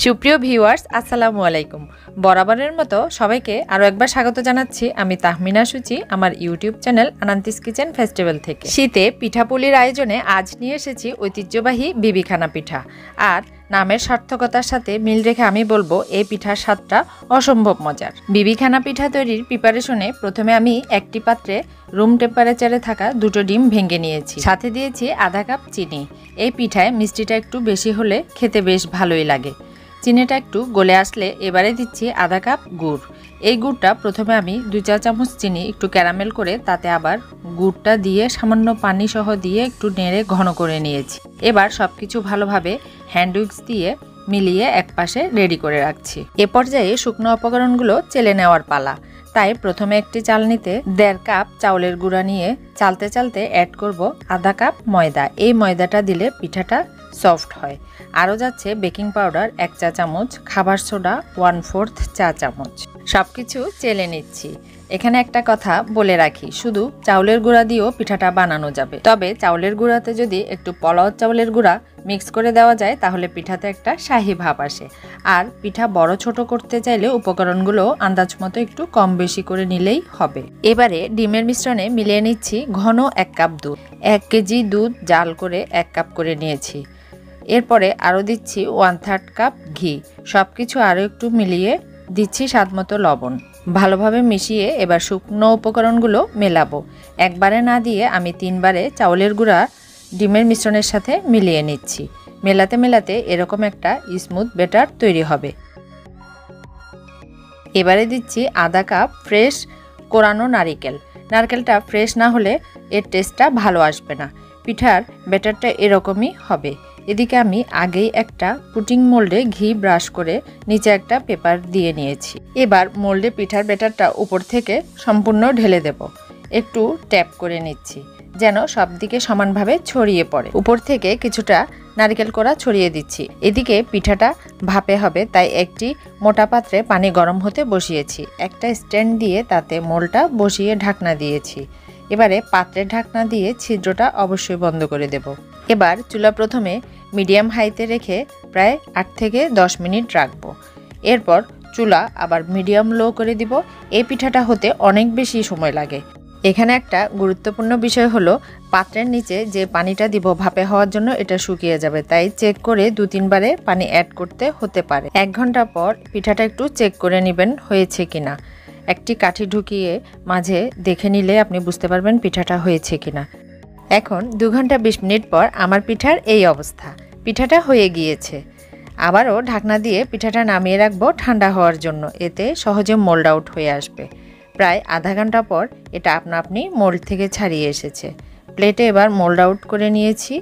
সুপ্রিয় ভিউয়ার্স আসসালামু আলাইকুম। বরাবরের মতো সবাইকে আরও একবার স্বাগত জানাচ্ছি আমি তাহমিনা সুচি আমার ইউটিউব চ্যানেল আনান্তিস কিচেন ফেস্টিভ্যাল থেকে। শীতে পিঠাপুলির আয়োজনে আজ নিয়ে এসেছি ঐতিহ্যবাহী বিবিখানা পিঠা। আর নামের সার্থকতার সাথে মিল রেখে আমি বলবো এই পিঠার স্বাদটা অসম্ভব মজার। বিবিখানা পিঠা তৈরির প্রিপারেশনে প্রথমে আমি একটি পাত্রে রুম টেম্পারেচারে থাকা দুটো ডিম ভেঙে নিয়েছি, সাথে দিয়েছি আধা কাপ চিনি। এই পিঠায় মিষ্টিটা একটু বেশি হলে খেতে বেশ ভালোই লাগে। চিনিটা একটু গলে আসলে এবারে দিচ্ছি আধা কাপ গুড়। এই গুড়টা প্রথমে আমি 2 চা চামচ চিনি একটু ক্যারামেল করে তাতে আবার গুড়টা দিয়ে সামান্য পানি সহ দিয়ে একটু নেড়ে ঘন করে নিয়েছি। এবার সব কিছু ভালোভাবে হ্যান্ড উইক্স দিয়ে মিলিয়ে একপাশে রেডি করে রাখছি। এ পর্যায়ে শুকনো উপকরণগুলো চেলে নেওয়ার পালা। তাই প্রথমে একটি চালনিতে 1.5 কাপ চাউলের গুঁড়া নিয়ে চালতে চালতে অ্যাড করব আধা কাপ ময়দা। এই ময়দাটা দিলে পিঠাটা সফট হয়। আরও যাচ্ছে বেকিং পাউডার 1 চা চামচ, খাবার সোডা 1/4 চা চামচ। সব কিছু চেলে নিচ্ছি। এখানে একটা কথা বলে রাখি, শুধু চাউলের গুঁড়া দিয়েও পিঠাটা বানানো যাবে, তবে চাউলের গুঁড়াতে যদি একটু পোলাও চাউলের গুঁড়া মিক্স করে দেওয়া যায় তাহলে পিঠাতে একটা শাহী ভাব আসে। আর পিঠা বড় ছোট করতে চাইলে উপকরণগুলো আন্দাজ মতো একটু কম বেশি করে নিলেই হবে। এবারে ডিমের মিশ্রণে মিলিয়ে নিচ্ছি ঘন 1 কাপ দুধ। 1 কেজি দুধ জাল করে 1 কাপ করে নিয়েছি। এরপরে আরও দিচ্ছি 1/3 কাপ ঘি। সব কিছু আরও একটু মিলিয়ে দিচ্ছি স্বাদমতো লবণ। ভালোভাবে মিশিয়ে এবার শুকনো উপকরণগুলো মেলাবো। একবারে না দিয়ে আমি 3 বারে চাউলের গুঁড়া ডিমের মিশ্রণের সাথে মিলিয়ে নিচ্ছি। মেলাতে মেলাতে এরকম একটা স্মুথ ব্যাটার তৈরি হবে। এবারে দিচ্ছি আধা কাপ ফ্রেশ কোরানো নারিকেল। নারকেলটা ফ্রেশ না হলে এর টেস্টটা ভালো আসবে না। পিঠার ব্যাটারটা এরকমই হবে। এদিকে আমি আগেই একটা পুটিং মোল্ডে ঘি ব্রাশ করে নিচে একটা পেপার দিয়ে নিয়েছি। এবার মোল্ডে পিঠার ব্যাটারটা উপর থেকে সম্পূর্ণ ঢেলে দেব। একটু ট্যাপ করে নিচ্ছি যেন সব দিকে সমানভাবে ছড়িয়ে পড়ে। উপর থেকে কিছুটা নারকেল কোড়া ছড়িয়ে দিচ্ছি। এদিকে পিঠাটা ভাপে হবে, তাই একটি মোটা পাত্রে পানি গরম হতে বসিয়েছি। একটা স্ট্যান্ড দিয়ে তাতে মোল্ডটা বসিয়ে ঢাকনা দিয়েছি। এবারে পাত্রের ঢাকনা দিয়ে ছিদ্রটা অবশ্যই বন্ধ করে দেব। এবার চুলা প্রথমে মিডিয়াম হাইতে রেখে প্রায় 8 থেকে 10 মিনিট রাখবো। এরপর চুলা আবার মিডিয়াম লো করে দিব। এই পিঠাটা হতে অনেক বেশি সময় লাগে। এখানে একটা গুরুত্বপূর্ণ বিষয় হলো পাত্রের নিচে যে পানিটা দিব ভাপে হওয়ার জন্য এটা শুকিয়ে যাবে, তাই চেক করে 2-3 বারে পানি অ্যাড করতে হতে পারে। 1 ঘন্টা পর পিঠাটা একটু চেক করে নেবেন হয়েছে কিনা। একটি কাঠি ঢুকিয়ে মাঝে দেখে নিলে আপনি বুঝতে পারবেন পিঠাটা হয়েছে কিনা। এখন 2 ঘন্টা 20 মিনিট পর আমার পিঠার এই অবস্থা। পিঠাটা হয়ে গিয়েছে। আবারও ঢাকনা দিয়ে পিঠাটা নামিয়ে রাখবো ঠান্ডা হওয়ার জন্য, এতে সহজে মোল্ড আউট হয়ে আসবে। প্রায় আধা ঘন্টা পর এটা আপনা আপনি মোল্ড থেকে ছাড়িয়ে এসেছে। প্লেটে এবার মোল্ড আউট করে নিয়েছি।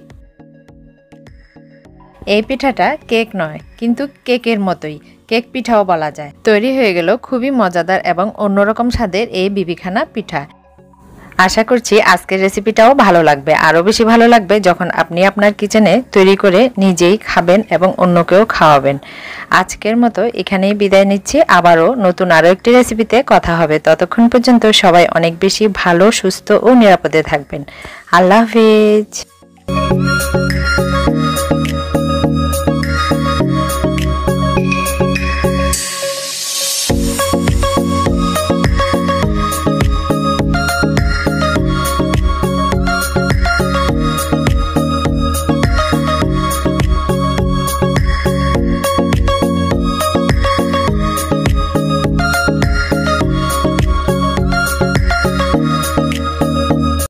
এই পিঠাটা কেক নয়, কিন্তু কেকের মতোই কেক পিঠাও বলা যায়। তৈরি হয়ে গেল খুবই মজাদার এবং অন্যরকম স্বাদের এই বিবিখানা পিঠা। আশা করছি আজকের রেসিপিটাও ভালো লাগবে। আরও বেশি ভালো লাগবে যখন আপনি আপনার কিচেনে তৈরি করে নিজেই খাবেন এবং অন্যকেও খাওয়াবেন। আজকের মতো এখানেই বিদায় নিচ্ছি। আবারও নতুন আরও একটি রেসিপিতে কথা হবে। ততক্ষণ পর্যন্ত সবাই অনেক বেশি ভালো, সুস্থ ও নিরাপদে থাকবেন। আল্লাহ হাফেজ।